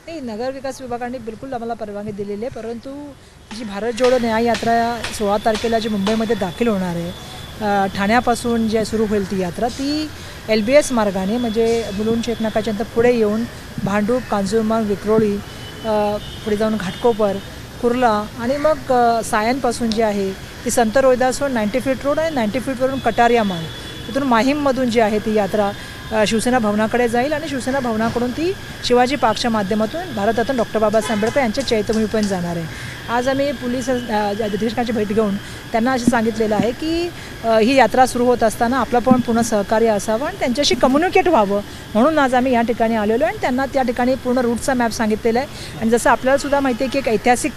नाही, नगर विकास विभागाने बिलकुल आम्हाला परवानगी दिलेली आहे, परंतु जी भारत जोडो न्याय यात्रा 16 तारखेला जी मुंबईमध्ये दाखल होणार आहे, ठाण्यापासून जे सुरू होईल ती यात्रा, ती LBS मार्गाने म्हणजे मुलुंड एकनाकाच्या पुढे येऊन भांडूप, कांजूरमार्ग, विक्रोळी, पुढे जाऊन घाटकोपर, कुर्ला आणि मग सायनपासून जी आहे ती संत रोहिदासहून 90 फीट रोड आणि 90 फीटवरून कटारिया मार्ग, तिथून माहीममधून जी आहे ती यात्रा शिवसेना भवनाकडे जाईल आणि शिवसेना भवनाकडून ती शिवाजी पार्कच्या माध्यमातून भारतरत्न डॉक्टर बाबासाहेब आंबेडकर यांच्या चैत्यभूमीपर्यंत जाणार आहे. आज आम्ही पोलीस अधीक्षकांची भेट घेऊन त्यांना असं सांगितलेलं आहे की ही यात्रा सुरू होत असताना आपलं पण पूर्ण सहकार्य असावं आणि त्यांच्याशी कम्युनिकेट व्हावं, म्हणून आज आम्ही या ठिकाणी आलेलो आहे आणि त्यांना त्या ठिकाणी पूर्ण रूटचा मॅप सांगितलेला आहे. आणि जसं आपल्यालासुद्धा माहिती आहे की एक ऐतिहासिक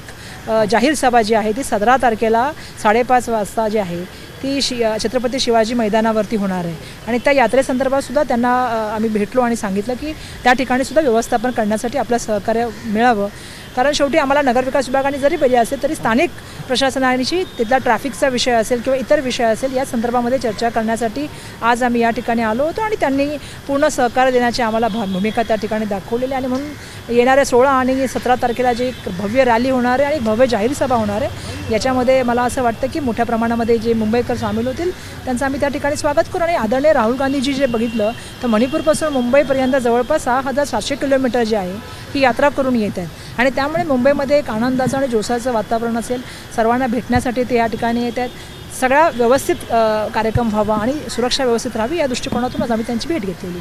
जाहीर सभा जी आहे ती 17 तारखेला 5:30 वाजता जी आहे ती छत्रपती शिवाजी मैदानावरती होणार आहे. आणि त्या यात्रेसंदर्भात सुद्धा त्यांना आम्ही भेटलो आणि सांगितलं की त्या ठिकाणी सुद्धा व्यवस्थापन करण्यासाठी आपलं सहकार्य मिळावं, कारण शेवटी आम्हाला नगरविकास विभागाने जरी पाहिजे असेल तरी स्थानिक प्रशासनाशी तिथला ट्रॅफिकचा विषय असेल किंवा इतर विषय असेल या संदर्भामध्ये चर्चा करण्यासाठी आज आम्ही या ठिकाणी आलो होतो आणि त्यांनी पूर्ण सहकार्य देण्याची आम्हाला भूमिका त्या ठिकाणी दाखवलेली. आणि म्हणून येणाऱ्या 16 आणि 17 तारखेला जी एक भव्य रॅली होणार आहे आणि भव्य जाहीर सभा होणार आहे, याच्यामध्ये मला असं वाटतं की मोठ्या प्रमाणामध्ये जे मुंबईकर सामील होतील त्यांचं आम्ही त्या ठिकाणी स्वागत करू. आणि आदरणीय राहुल गांधीजी जे बघितलं तर मणिपूरपासून मुंबईपर्यंत जवळपास 6,700 किलोमीटर जे आहे ही यात्रा करून येत आहेत आणि त्यामुळे मुंबईमध्ये एक आनंदाचं आणि जोशाचं वातावरण असेल, सर्वांना भेटण्यासाठी ते या ठिकाणी येत आहेत. सगळा व्यवस्थित कार्यक्रम व्हावा आणि सुरक्षा व्यवस्थित राहावी या दृष्टिकोनातूनच आम्ही त्यांची भेट घेतलेली.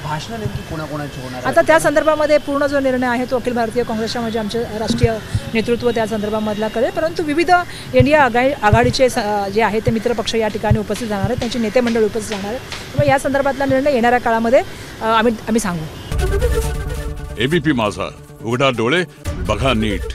भाषणं नेमकी कोणाकोणाची होणार? आता त्या संदर्भामध्ये पूर्ण जो निर्णय आहे तो अखिल भारतीय काँग्रेसच्या म्हणजे आमचे राष्ट्रीय नेतृत्व त्या संदर्भामधला करेल, परंतु विविध इंडिया आघाडीचे जे आहे ते मित्रपक्ष या ठिकाणी उपस्थित जाणार आहेत, त्यांची नेते मंडळ उपस्थित जाणार आहेत. त्यामुळे या संदर्भातला निर्णय येणाऱ्या काळामध्ये आम्ही सांगू. ABP माझा, उघडा डोळे बघा नीट.